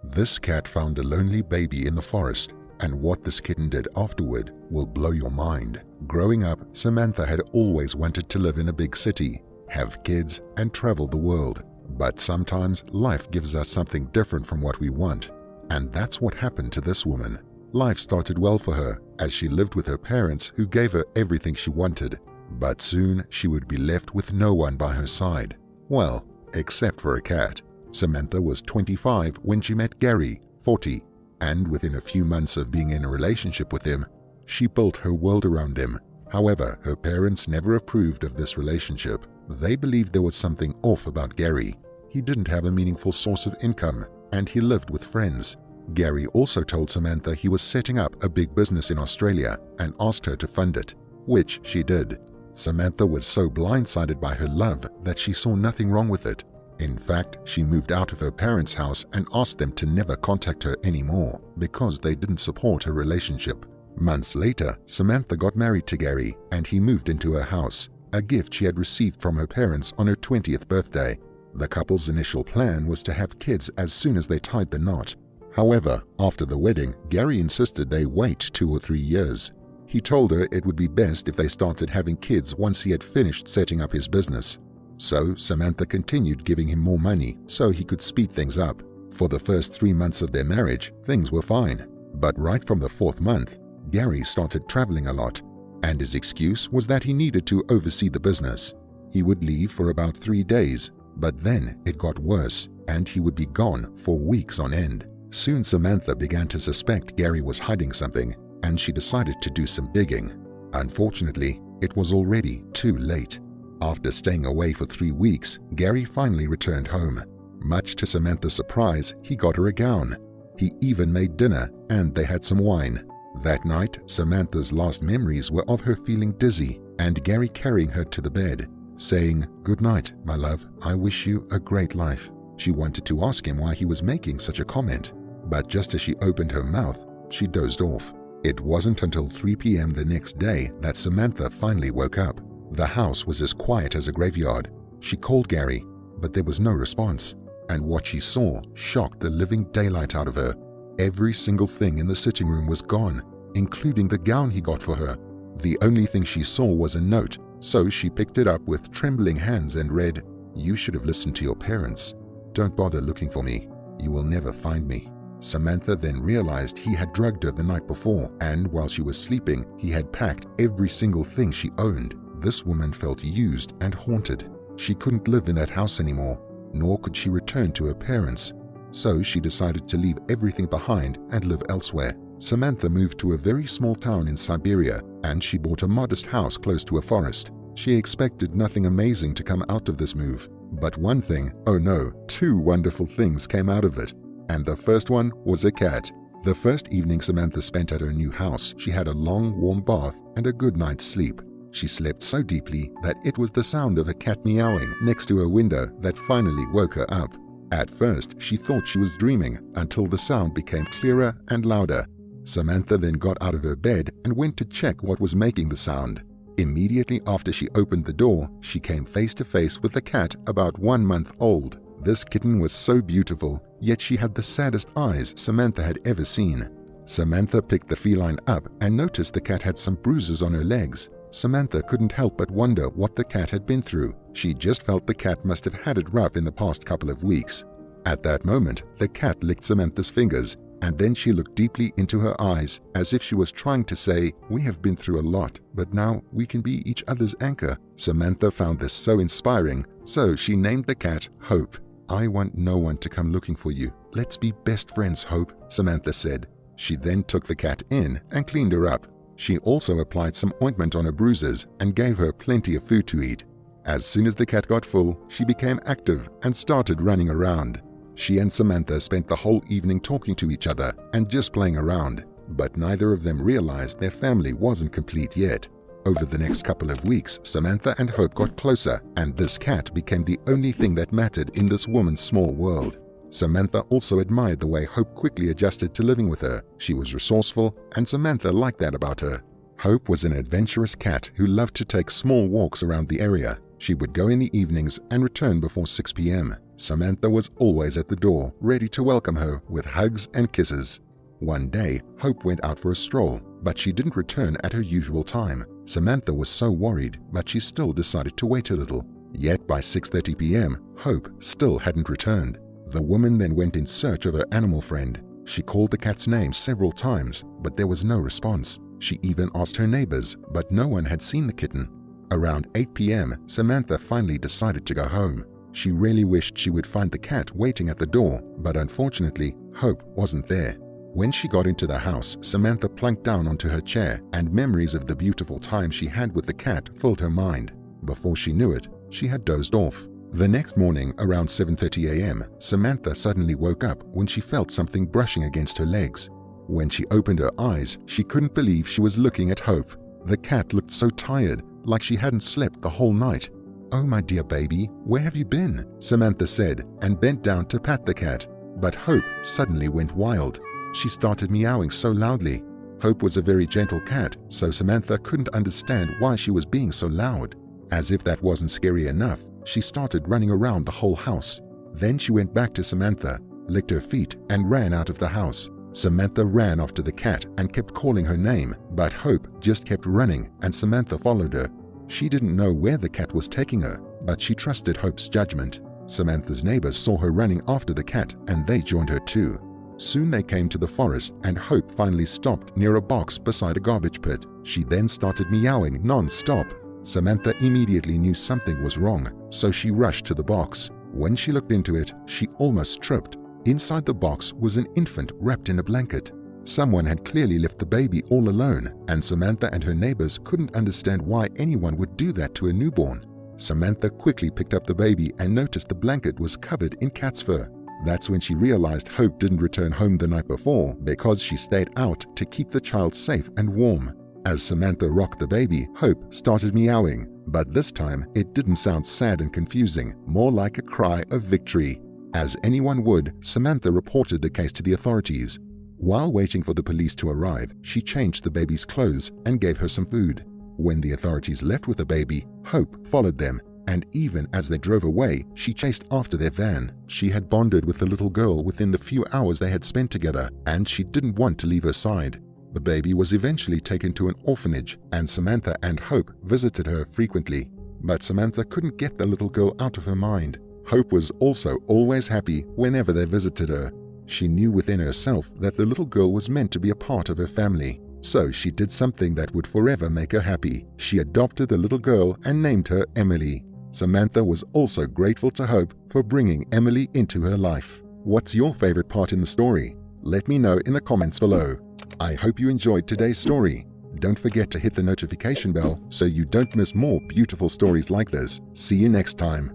This cat found a lonely baby in the forest, and what this kitten did afterward will blow your mind. Growing up, Samantha had always wanted to live in a big city, have kids, and travel the world. But sometimes life gives us something different from what we want. And that's what happened to this woman. Life started well for her as she lived with her parents who gave her everything she wanted. But soon she would be left with no one by her side. Well, except for a cat. Samantha was 25 when she met Gary, 40, and within a few months of being in a relationship with him, she built her world around him. However, her parents never approved of this relationship. They believed there was something off about Gary. He didn't have a meaningful source of income, and he lived with friends. Gary also told Samantha he was setting up a big business in Australia and asked her to fund it, which she did. Samantha was so blindsided by her love that she saw nothing wrong with it. In fact, she moved out of her parents' house and asked them to never contact her anymore because they didn't support her relationship. Months later, Samantha got married to Gary and he moved into her house, a gift she had received from her parents on her 20th birthday. The couple's initial plan was to have kids as soon as they tied the knot. However, after the wedding, Gary insisted they wait 2 or 3 years. He told her it would be best if they started having kids once he had finished setting up his business. So Samantha continued giving him more money so he could speed things up. For the first 3 months of their marriage, things were fine. But right from the 4th month, Gary started traveling a lot, and his excuse was that he needed to oversee the business. He would leave for about 3 days, but then it got worse, and he would be gone for weeks on end. Soon Samantha began to suspect Gary was hiding something, and she decided to do some digging. Unfortunately, it was already too late. After staying away for 3 weeks, Gary finally returned home. Much to Samantha's surprise, he got her a gown. He even made dinner, and they had some wine. That night, Samantha's last memories were of her feeling dizzy and Gary carrying her to the bed, saying, "Good night, my love. I wish you a great life." She wanted to ask him why he was making such a comment, but just as she opened her mouth, she dozed off. It wasn't until 3 p.m. the next day that Samantha finally woke up. The house was as quiet as a graveyard. She called Gary, but there was no response, and what she saw shocked the living daylight out of her. Every single thing in the sitting room was gone, including the gown he got for her. The only thing she saw was a note, so she picked it up with trembling hands and read, "You should have listened to your parents. Don't bother looking for me. You will never find me." Samantha then realized he had drugged her the night before, and while she was sleeping, he had packed every single thing she owned. This woman felt used and haunted. She couldn't live in that house anymore, nor could she return to her parents. So she decided to leave everything behind and live elsewhere. Samantha moved to a very small town in Siberia, and she bought a modest house close to a forest. She expected nothing amazing to come out of this move. But one thing, oh no, 2 wonderful things came out of it. And the first one was a cat. The first evening Samantha spent at her new house, she had a long, warm bath and a good night's sleep. She slept so deeply that it was the sound of a cat meowing next to her window that finally woke her up. At first, she thought she was dreaming until the sound became clearer and louder. Samantha then got out of her bed and went to check what was making the sound. Immediately after she opened the door, she came face to face with a cat about 1 month old. This kitten was so beautiful, yet she had the saddest eyes Samantha had ever seen. Samantha picked the feline up and noticed the cat had some bruises on her legs. Samantha couldn't help but wonder what the cat had been through. She just felt the cat must have had it rough in the past couple of weeks. At that moment, the cat licked Samantha's fingers, and then she looked deeply into her eyes as if she was trying to say, "We have been through a lot, but now we can be each other's anchor." Samantha found this so inspiring, so she named the cat Hope. "I want no one to come looking for you. Let's be best friends, Hope," Samantha said. She then took the cat in and cleaned her up. She also applied some ointment on her bruises and gave her plenty of food to eat. As soon as the cat got full, she became active and started running around. She and Samantha spent the whole evening talking to each other and just playing around, but neither of them realized their family wasn't complete yet. Over the next couple of weeks, Samantha and Hope got closer, and this cat became the only thing that mattered in this woman's small world. Samantha also admired the way Hope quickly adjusted to living with her. She was resourceful, and Samantha liked that about her. Hope was an adventurous cat who loved to take small walks around the area. She would go in the evenings and return before 6 p.m. Samantha was always at the door, ready to welcome her with hugs and kisses. One day, Hope went out for a stroll, but she didn't return at her usual time. Samantha was so worried, but she still decided to wait a little. Yet by 6:30 p.m., Hope still hadn't returned. The woman then went in search of her animal friend. She called the cat's name several times, but there was no response. She even asked her neighbors, but no one had seen the kitten. Around 8 p.m., Samantha finally decided to go home. She really wished she would find the cat waiting at the door, but unfortunately, Hope wasn't there. When she got into the house, Samantha plunked down onto her chair, and memories of the beautiful time she had with the cat filled her mind. Before she knew it, she had dozed off. The next morning, around 7:30 a.m., Samantha suddenly woke up when she felt something brushing against her legs. When she opened her eyes, she couldn't believe she was looking at Hope. The cat looked so tired, like she hadn't slept the whole night. "Oh, my dear baby, where have you been?" Samantha said, and bent down to pat the cat. But Hope suddenly went wild. She started meowing so loudly. Hope was a very gentle cat, so Samantha couldn't understand why she was being so loud. As if that wasn't scary enough, she started running around the whole house. Then she went back to Samantha, licked her feet, and ran out of the house. Samantha ran after the cat and kept calling her name, but Hope just kept running and Samantha followed her. She didn't know where the cat was taking her, but she trusted Hope's judgment. Samantha's neighbors saw her running after the cat and they joined her too. Soon they came to the forest and Hope finally stopped near a box beside a garbage pit. She then started meowing non-stop. Samantha immediately knew something was wrong, so she rushed to the box. When she looked into it, she almost tripped. Inside the box was an infant wrapped in a blanket. Someone had clearly left the baby all alone, and Samantha and her neighbors couldn't understand why anyone would do that to a newborn. Samantha quickly picked up the baby and noticed the blanket was covered in cat's fur. That's when she realized Hope didn't return home the night before because she stayed out to keep the child safe and warm. As Samantha rocked the baby, Hope started meowing, but this time it didn't sound sad and confusing, more like a cry of victory. As anyone would, Samantha reported the case to the authorities. While waiting for the police to arrive, she changed the baby's clothes and gave her some food. When the authorities left with the baby, Hope followed them, and even as they drove away, she chased after their van. She had bonded with the little girl within the few hours they had spent together, and she didn't want to leave her side. The baby was eventually taken to an orphanage, and Samantha and Hope visited her frequently. But Samantha couldn't get the little girl out of her mind. Hope was also always happy whenever they visited her. She knew within herself that the little girl was meant to be a part of her family. So she did something that would forever make her happy. She adopted the little girl and named her Emily. Samantha was also grateful to Hope for bringing Emily into her life. What's your favorite part in the story? Let me know in the comments below. I hope you enjoyed today's story. Don't forget to hit the notification bell so you don't miss more beautiful stories like this. See you next time.